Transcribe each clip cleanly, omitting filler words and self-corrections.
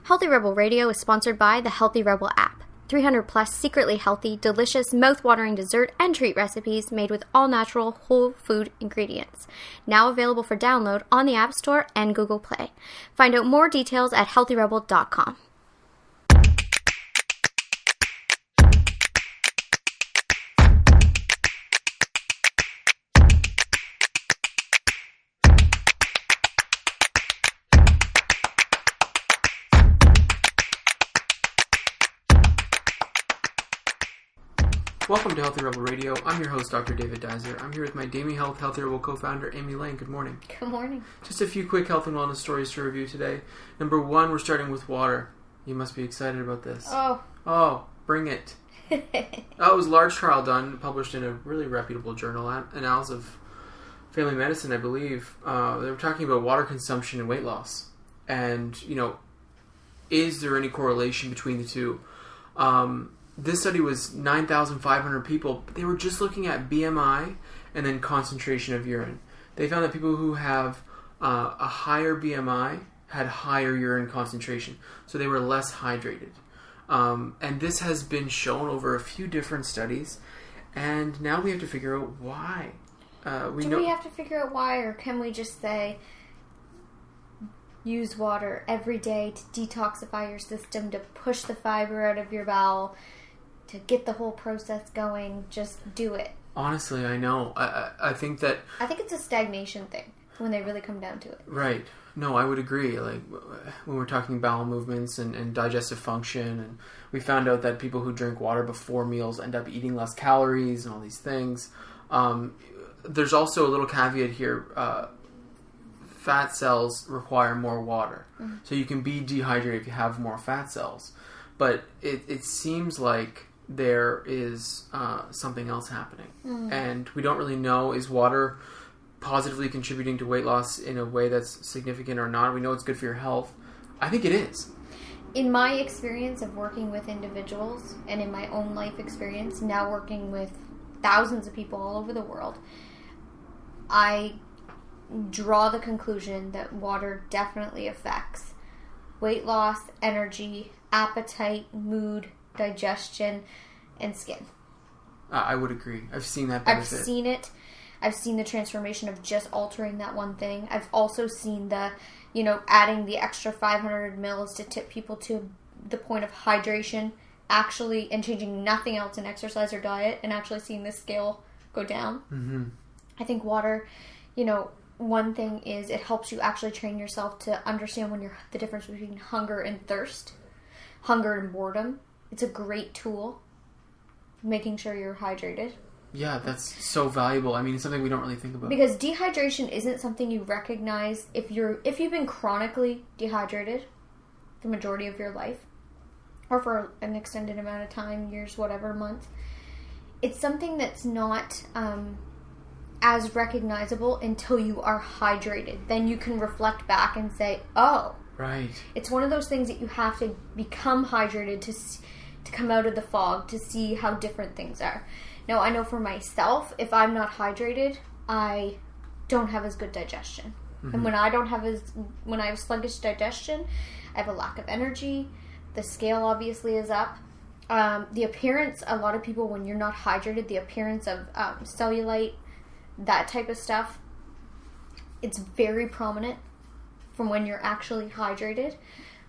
Healthy Rebel Radio is sponsored by the Healthy Rebel app. 300 plus secretly healthy, delicious, mouth-watering dessert and treat recipes made with all-natural, whole food ingredients. Now available for download on the App Store and Google Play. Find out more details at healthyrebel.com. Welcome to Healthy Rebel Radio. I'm your host, Dr. David Dizer. I'm here with my Damie Health Healthy Rebel co-founder, Amy Lane. Good morning. Good morning. Just a few quick health and wellness stories to review today. Number one, we're starting with water. You must be excited about this. Oh, bring it. It was a large trial done, published in a really reputable journal, Annals of Family Medicine, I believe. They were talking about water consumption and weight loss. And, is there any correlation between the two? This study was 9,500 people, but they were just looking at BMI and then concentration of urine. They found that people who have a higher BMI had higher urine concentration, so they were less hydrated. And this has been shown over a few different studies, and now we have to figure out why. We have to figure out why, or can we just say, use water every day to detoxify your system, to push the fiber out of your bowel, to get the whole process going? Just do it. Honestly, I know. I think it's a stagnation thing when they really come down to it. Right. No, I would agree. Like when we're talking bowel movements and digestive function, and we found out that people who drink water before meals end up eating less calories and all these things. There's also a little caveat here. Fat cells require more water. Mm-hmm. So you can be dehydrated if you have more fat cells. But it seems like there is something else happening. Mm. And we don't really know, is water positively contributing to weight loss in a way that's significant or not? We know it's good for your health. I think it is. In my experience of working with individuals, and in my own life experience, now working with thousands of people all over the world, I draw the conclusion that water definitely affects weight loss, energy, appetite, mood, digestion, and skin. I would agree. I've seen that benefit. I've seen it. I've seen the transformation of just altering that one thing. I've also seen the, adding the extra 500 mils to tip people to the point of hydration, actually, and changing nothing else in exercise or diet, and actually seeing the scale go down. Mm-hmm. I think water, one thing is it helps you actually train yourself to understand the difference between hunger and thirst, hunger and boredom. It's a great tool, making sure you're hydrated. Yeah, that's so valuable. I mean, it's something we don't really think about. Because dehydration isn't something you recognize if you've been chronically dehydrated the majority of your life, or for an extended amount of time, years, whatever, months. It's something that's not as recognizable until you are hydrated. Then you can reflect back and say, oh, right. It's one of those things that you have to become hydrated to come out of the fog, to see how different things are. Now, I know for myself, if I'm not hydrated, I don't have as good digestion. Mm-hmm. And when I have sluggish digestion, I have a lack of energy. The scale obviously is up. The appearance, a lot of people, when you're not hydrated, the appearance of cellulite, that type of stuff, it's very prominent from when you're actually hydrated,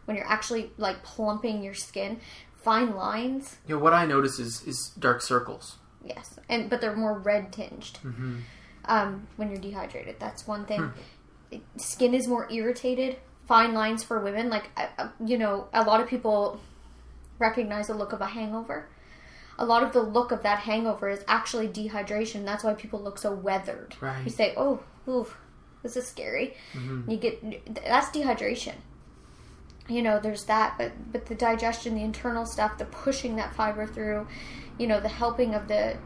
when you're actually plumping your skin. Fine lines. What I notice is dark circles. Yes, but they're more red tinged. Mm-hmm. When you're dehydrated. That's one thing. Skin is more irritated. Fine lines for women. A lot of people recognize the look of a hangover. A lot of the look of that hangover is actually dehydration. That's why people look so weathered. Right. You say, oh, oof, this is scary. Mm-hmm. That's dehydration. There's that, but the digestion, the internal stuff, the pushing that fiber through, the helping of the,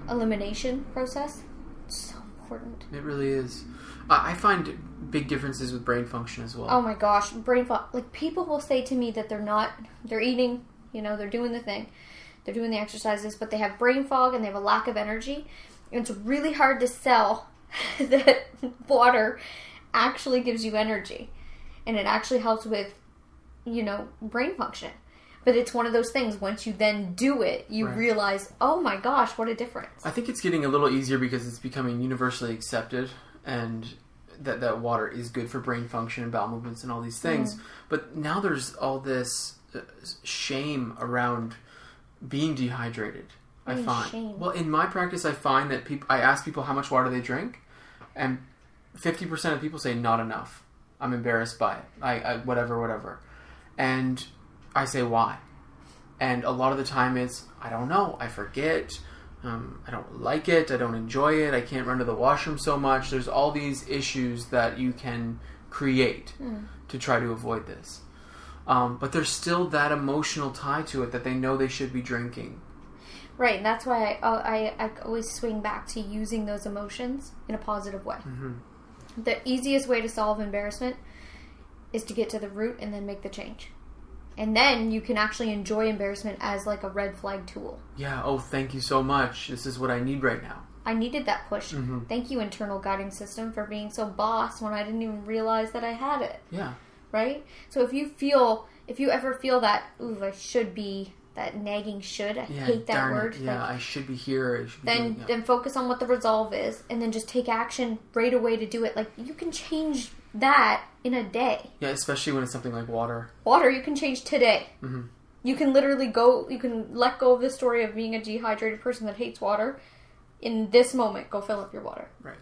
elimination process, it's so important. It really is. I find big differences with brain function as well. Oh my gosh, brain fog. People will say to me that they're eating, they're doing the thing, they're doing the exercises, but they have brain fog and they have a lack of energy. And it's really hard to sell that water actually gives you energy. And it actually helps with brain function. But it's one of those things, once you then do it, you realize, oh my gosh, what a difference. I think it's getting a little easier because it's becoming universally accepted, and that water is good for brain function and bowel movements and all these things. But now there's all this shame around being dehydrated, I find. Shame? Well, in my practice, I find that I ask people how much water they drink, and 50% of people say not enough. I'm embarrassed by it. I whatever. And I say why. And a lot of the time it's, I don't know, I forget, I don't like it, I don't enjoy it, I can't run to the washroom so much. There's all these issues that you can create to try to avoid this. But there's still that emotional tie to it that they know they should be drinking. Right, and that's why I always swing back to using those emotions in a positive way. The easiest way to solve embarrassment is to get to the root and then make the change. And then you can actually enjoy embarrassment as like a red flag tool. Yeah, oh, thank you so much. This is what I need right now. I needed that push. Thank you, internal guiding system, for being so boss when I didn't even realize that I had it. Yeah. Right? So if you ever feel that, ooh, I should be, that nagging should, I hate that word. Yeah, I should be here. Then focus on what the resolve is, and then just take action right away to do it. Like, you can change that in a day. Yeah, especially when it's something like water. Water, you can change today. You can literally you can let go of the story of being a dehydrated person that hates water. In this moment, go fill up your water. Right.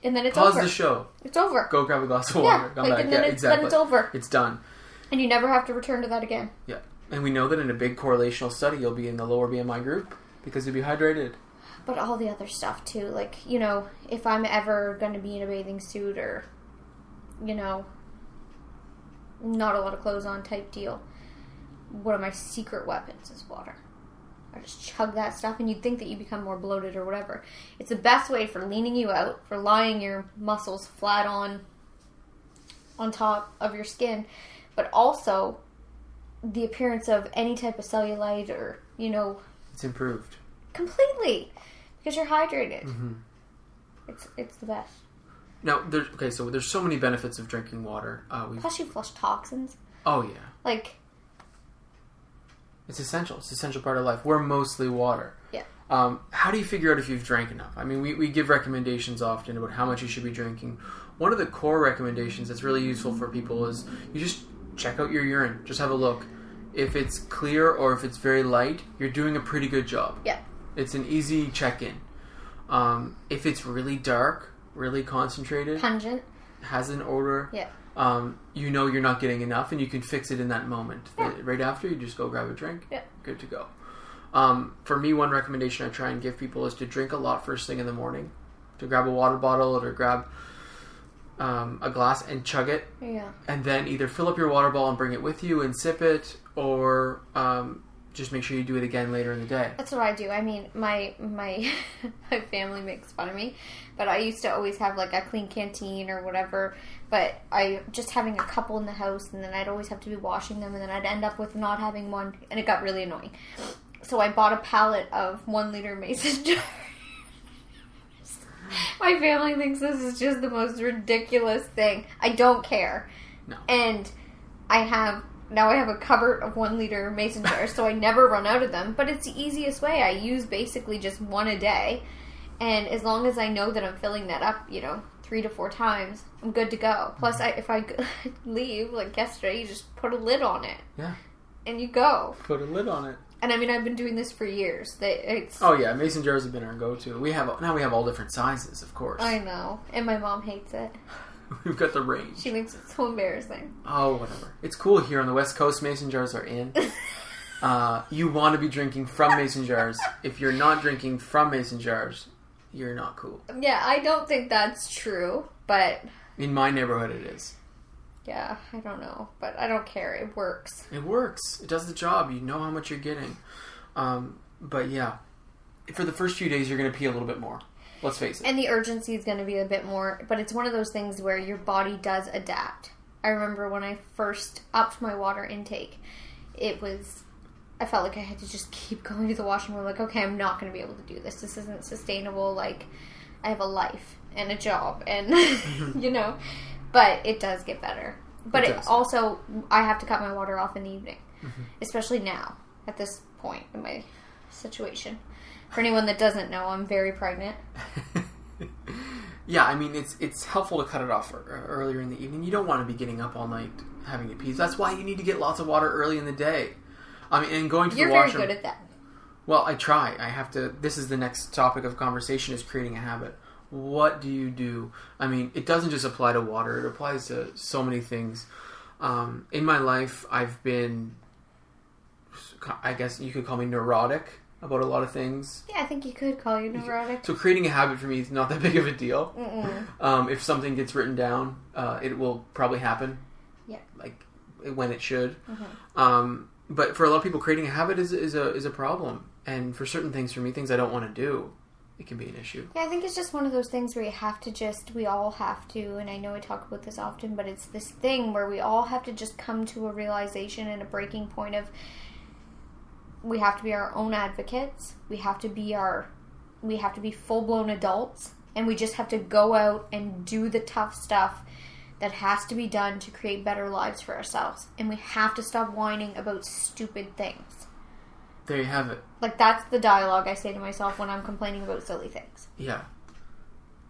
And then it's over. Pause the show. It's over. Go grab a glass of water. Come back. Exactly. Then it's over. It's done. And you never have to return to that again. Yeah. And we know that in a big correlational study, you'll be in the lower BMI group because you'll be hydrated. But all the other stuff, too. Like, if I'm ever going to be in a bathing suit or, not a lot of clothes on type deal, one of my secret weapons is water. I just chug that stuff, and you'd think that you become more bloated or whatever. It's the best way for leaning you out, for lying your muscles flat on top of your skin, but also the appearance of any type of cellulite or, It's improved. Completely. Because you're hydrated. It's the best. Now, there's so many benefits of drinking water. Plus you flush toxins. Oh, yeah. Like... It's essential. It's an essential part of life. We're mostly water. Yeah. How do you figure out if you've drank enough? I mean, we give recommendations often about how much you should be drinking. One of the core recommendations that's really useful for people is you just check out your urine. Just have a look. If it's clear or if it's very light, you're doing a pretty good job. Yeah. It's an easy check-in. If it's really dark, really concentrated, pungent, has an odor, you're not getting enough, and you can fix it in that moment. Yeah. Right after, you just go grab a drink. Yeah. Good to go. For me, one recommendation I try and give people is to drink a lot first thing in the morning. To grab a water bottle or to grab a glass and chug it. Yeah. And then either fill up your water bottle and bring it with you and sip it, or just make sure you do it again later in the day. That's what I do. I mean, my my family makes fun of me, but I used to always have like a clean canteen or whatever, but I just having a couple in the house, and then I'd always have to be washing them, and then I'd end up with not having one, and it got really annoying. So I bought a pallet of 1 liter mason jars. My family thinks this is just the most ridiculous thing. I don't care. No. And I have a cupboard of 1 liter mason jars, so I never run out of them. But it's the easiest way. I use basically just one a day. And as long as I know that I'm filling that up, 3 to 4 times, I'm good to go. Plus, if I leave, like yesterday, you just put a lid on it. Yeah. And you go. Put a lid on it. And I mean, I've been doing this for years. Oh yeah, mason jars have been our go-to. We have all different sizes, of course. I know, and my mom hates it. We've got the range. She thinks it's so embarrassing. Oh, whatever. It's cool here on the West Coast. Mason jars are in. You want to be drinking from mason jars. If you're not drinking from mason jars, you're not cool. Yeah, I don't think that's true, but in my neighborhood, it is. Yeah, I don't know, but I don't care. It works. It works. It does the job. You know how much you're getting. But yeah, for the first few days, you're going to pee a little bit more. Let's face it. And the urgency is going to be a bit more, but it's one of those things where your body does adapt. I remember when I first upped my water intake, I felt like I had to just keep going to the washroom. I'm like, okay, I'm not going to be able to do this. This isn't sustainable. Like, I have a life and a job and, But it does get better. But it also, I have to cut my water off in the evening. Mm-hmm. Especially now, at this point in my situation. For anyone that doesn't know, I'm very pregnant. Yeah, I mean, it's helpful to cut it off earlier in the evening. You don't want to be getting up all night having to pee. That's why you need to get lots of water early in the day. I mean, and going to the washroom... You're very good at that. Well, I try. I have to... This is the next topic of conversation, is creating a habit. What do you do? I mean, it doesn't just apply to water. It applies to so many things. In my life, I've been... I guess you could call me neurotic about a lot of things. Yeah, I think you could call you neurotic. So creating a habit for me is not that big of a deal. If something gets written down, it will probably happen. Yeah. Like when it should. Mm-hmm. But for a lot of people, creating a habit is a problem. And for certain things, for me, things I don't want to do, it can be an issue. Yeah, I think it's just one of those things where we all have to, and I know I talk about this often, but it's this thing where we all have to just come to a realization and a breaking point of, we have to be our own advocates. We have to be full-blown adults, and we just have to go out and do the tough stuff that has to be done to create better lives for ourselves. And we have to stop whining about stupid things. There you have it. Like, that's the dialogue I say to myself when I'm complaining about silly things. Yeah.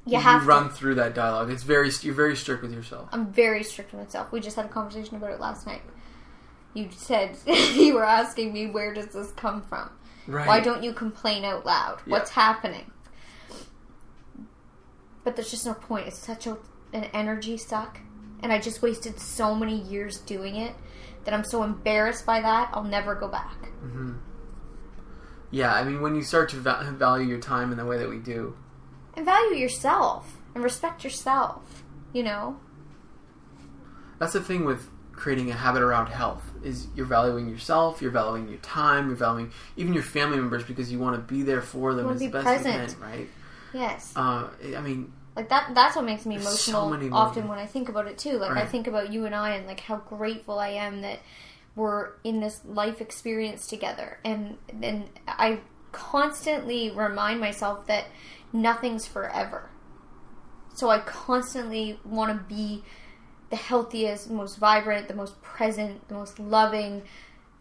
You run through that dialogue. You're very strict with yourself. I'm very strict with myself. We just had a conversation about it last night. You said, you were asking me, where does this come from? Right. Why don't you complain out loud? Yeah. What's happening? But there's just no point. It's such an energy suck. And I just wasted so many years doing it that I'm so embarrassed by that, I'll never go back. Mm-hmm. Yeah, I mean, when you start to value your time in the way that we do. And value yourself. And respect yourself. You know? That's the thing with creating a habit around health, is you're valuing yourself, you're valuing your time, you're valuing even your family members, because you want to be there for them as best present. you can, right? Yes. I mean, like that's what makes me emotional so often when I think about it too. Like, right. I think about you and I, and like how grateful I am that we're in this life experience together, and I constantly remind myself that nothing's forever. So I constantly want to be the healthiest, the most vibrant, the most present, the most loving.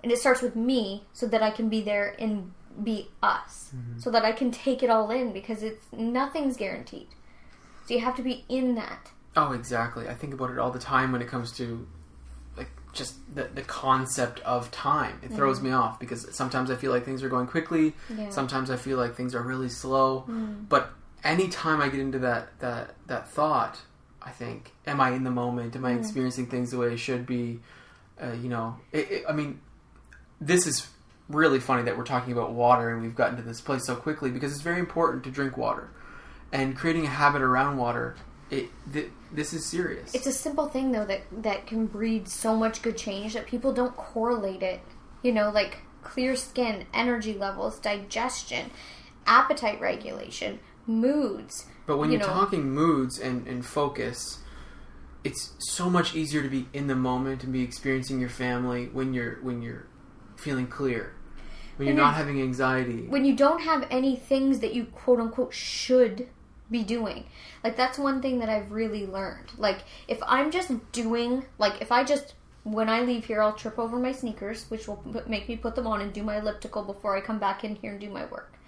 And it starts with me, so that I can be there and be us. Mm-hmm. So that I can take it all in, because nothing's guaranteed. So you have to be in that. Oh, exactly. I think about it all the time when it comes to like just the concept of time. It throws me off, because sometimes I feel like things are going quickly. Yeah. Sometimes I feel like things are really slow. But anytime I get into that thought, I think, am I in the moment? Am I experiencing things the way I should be? I mean, this is really funny that we're talking about water and we've gotten to this place so quickly, because it's very important to drink water. And creating a habit around water, this is serious. It's a simple thing, though, that can breed so much good change that people don't correlate it. You know, like clear skin, energy levels, digestion, appetite regulation, moods. But when you're talking moods and focus, it's so much easier to be in the moment and be experiencing your family when you're feeling clear. When you're not having anxiety. When you don't have any things that you quote unquote should be doing. Like, that's one thing that I've really learned. Like, if I'm just doing, like, when I leave here, I'll trip over my sneakers, which will make me put them on and do my elliptical before I come back in here and do my work.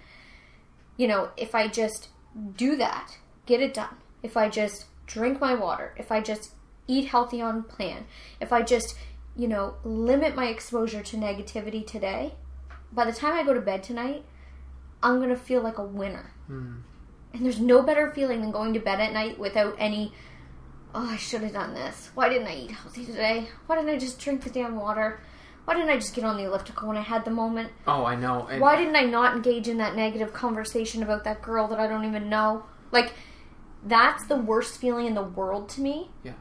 You know, if I just do that, get it done. If I just drink my water, if I just eat healthy on plan, if I just, limit my exposure to negativity today, by the time I go to bed tonight, I'm going to feel like a winner. And there's no better feeling than going to bed at night without any, I should have done this. Why didn't I eat healthy today? Why didn't I just drink the damn water? Why didn't I just get on the elliptical when I had the moment? Oh, I know. Why didn't I not engage in that negative conversation about that girl that I don't even know? Like, that's the worst feeling in the world to me. Yeah.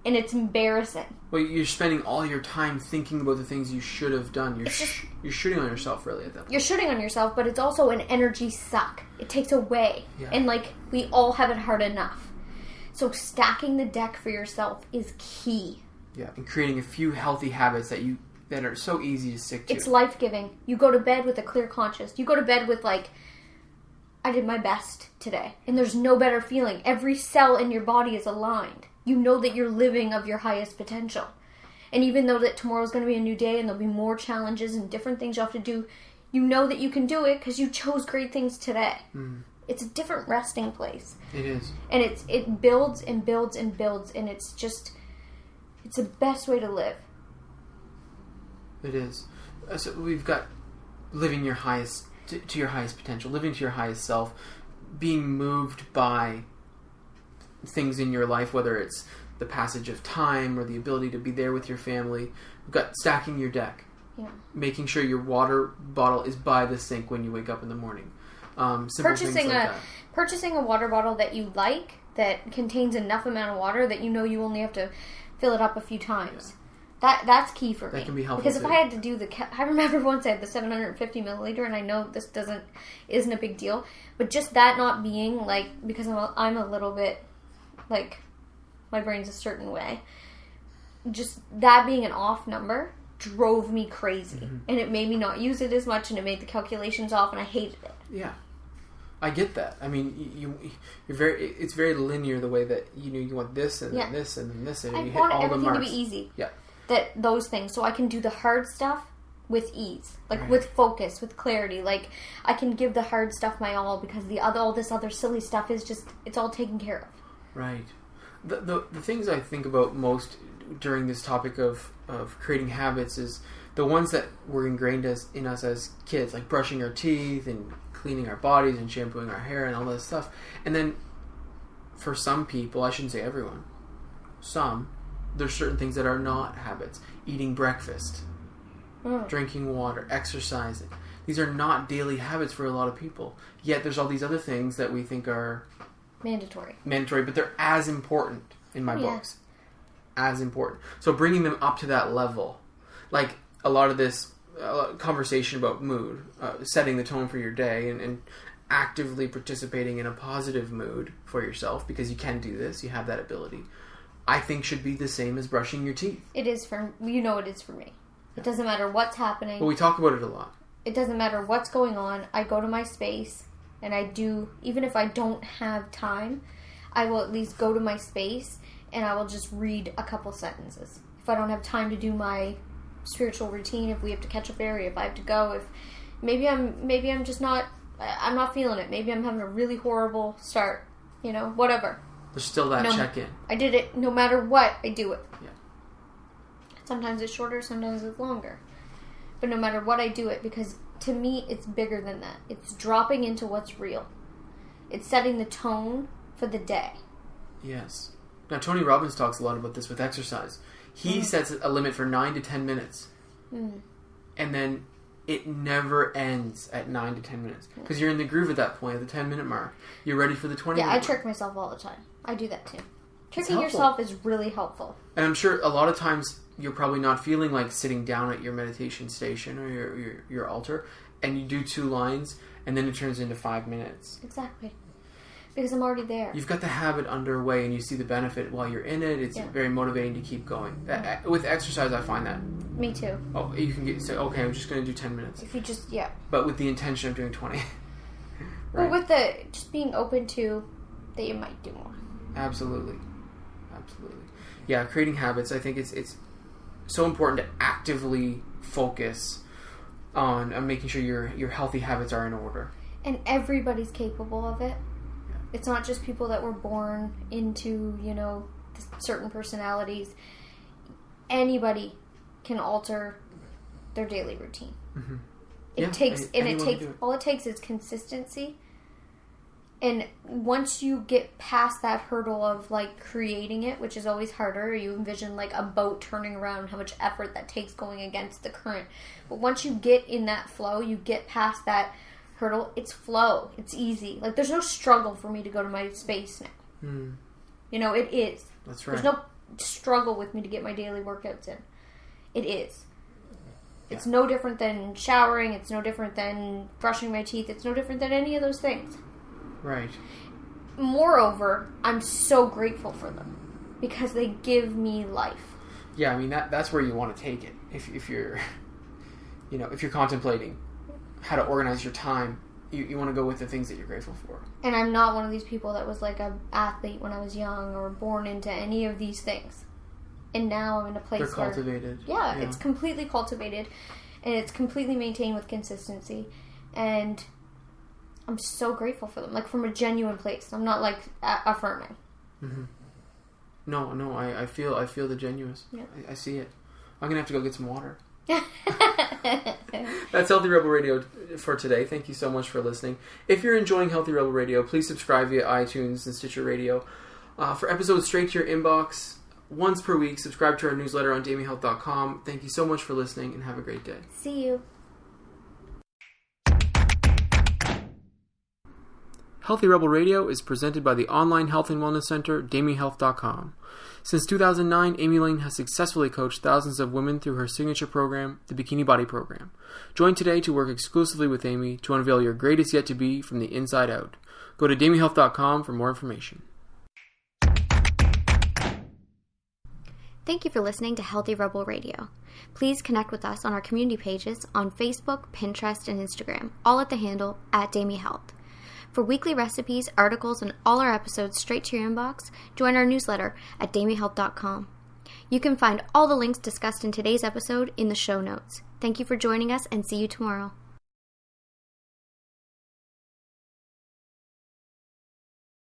And it's embarrassing. Well, you're spending all your time thinking about the things you should have done. You're shooting on yourself, really, at that point. You're shooting on yourself, but it's also an energy suck. It takes away. Yeah. And, we all have it hard enough. So stacking the deck for yourself is key. Yeah, and creating a few healthy habits that are so easy to stick to. It's life-giving. You go to bed with a clear conscience. You go to bed with, I did my best today. And there's no better feeling. Every cell in your body is aligned. You know that you're living of your highest potential. And even though that tomorrow's going to be a new day and there'll be more challenges and different things you have to do, you know that you can do it because you chose great things today. It's a different resting place. It is. And it builds and builds and builds, and it's the best way to live. It is. So we've got living your highest to your highest potential, living to your highest self, being moved by things in your life, whether it's the passage of time or the ability to be there with your family. We've got stacking your deck. Yeah. Making sure your water bottle is by the sink when you wake up in the morning. Purchasing a water bottle that you like, that contains enough amount of water that you know you only have to fill it up a few times. Yeah. That's key for me. That can be helpful because if I had to do I remember once I had the 750 milliliter, and I know this isn't a big deal, but just that not being like, because I'm a little bit like, my brain's a certain way. Just that being an off number drove me crazy, and it made me not use it as much, and it made the calculations off, and I hated it. Yeah, I get that. I mean, it's very linear the way that you want this and then this and then this, and you hit all the marks. I want everything to be easy. Yeah. Those things, so I can do the hard stuff with ease, like with focus, with clarity. Like I can give the hard stuff my all because all this other silly stuff is just, it's all taken care of. Right. The things I think about most during this topic of creating habits is the ones that were ingrained in us as kids, like brushing our teeth and cleaning our bodies and shampooing our hair and all that stuff. And then for some people, I shouldn't say everyone, there's certain things that are not habits. Eating breakfast, drinking water, exercising. These are not daily habits for a lot of people. Yet there's all these other things that we think are mandatory, but they're as important in my books. As important. So bringing them up to that level. Like a lot of this conversation about mood, setting the tone for your day and actively participating in a positive mood for yourself, because you can do this, you have that ability, I think should be the same as brushing your teeth. It is it is for me. It doesn't matter what's happening. But we talk about it a lot. It doesn't matter what's going on. I go to my space and I do, even if I don't have time, I will at least go to my space and I will just read a couple sentences. If I don't have time to do my spiritual routine, if we have to catch a ferry, if I have to go, if maybe I'm just not, I'm not feeling it. Maybe I'm having a really horrible start, whatever. There's still that check-in. I did it. No matter what, I do it. Yeah. Sometimes it's shorter, sometimes it's longer. But no matter what, I do it, because to me, it's bigger than that. It's dropping into what's real. It's setting the tone for the day. Yes. Now, Tony Robbins talks a lot about this with exercise. He sets a limit for 9 to 10 minutes. And then it never ends at 9 to 10 minutes. Because you're in the groove at that point, at the 10-minute mark. You're ready for the 20-minute mark. I trick myself all the time. I do that too. Tricking yourself is really helpful. And I'm sure a lot of times you're probably not feeling like sitting down at your meditation station or your altar, and you do 2 lines, and then it turns into 5 minutes. Exactly. Because I'm already there. You've got the habit underway, and you see the benefit while you're in it. It's very motivating to keep going. With exercise, I find that. Me too. Oh, you can say, okay, I'm just going to do 10 minutes. If you just, But with the intention of doing 20. Right? Well, with just being open to that you might do more. Absolutely. Yeah, creating habits, I think it's so important to actively focus on making sure your healthy habits are in order. And everybody's capable of it. Yeah. It's not just people that were born into, certain personalities. Anybody can alter their daily routine. Mm-hmm. All it takes is consistency. And once you get past that hurdle of creating it, which is always harder, you envision a boat turning around, how much effort that takes going against the current. But once you get in that flow, you get past that hurdle, it's flow. It's easy. There's no struggle for me to go to my space now. It is. That's right. There's no struggle with me to get my daily workouts in. It is. Yeah. It's no different than showering. It's no different than brushing my teeth. It's no different than any of those things. Right. Moreover, I'm so grateful for them because they give me life. Yeah, I mean that's where you want to take it. If you're, if you're contemplating how to organize your time, you want to go with the things that you're grateful for. And I'm not one of these people that was an athlete when I was young or born into any of these things. And now I'm in a place They're cultivated. Yeah, it's completely cultivated. And it's completely maintained with consistency. And I'm so grateful for them. Like, from a genuine place. I'm not, like, affirming. Mm-hmm. No, I feel the genuineness. Yeah. I see it. I'm going to have to go get some water. That's Healthy Rebel Radio for today. Thank you so much for listening. If you're enjoying Healthy Rebel Radio, please subscribe via iTunes and Stitcher Radio. For episodes straight to your inbox, once per week, subscribe to our newsletter on DamiHealth.com. Thank you so much for listening, and have a great day. See you. Healthy Rebel Radio is presented by the online health and wellness center, DamiHealth.com. Since 2009, Amy Lane has successfully coached thousands of women through her signature program, the Bikini Body Program. Join today to work exclusively with Amy to unveil your greatest yet to be from the inside out. Go to DamiHealth.com for more information. Thank you for listening to Healthy Rebel Radio. Please connect with us on our community pages on Facebook, Pinterest, and Instagram, all at the handle @DamiHealth. For weekly recipes, articles, and all our episodes straight to your inbox, join our newsletter at DamiHealth.com. You can find all the links discussed in today's episode in the show notes. Thank you for joining us, and see you tomorrow.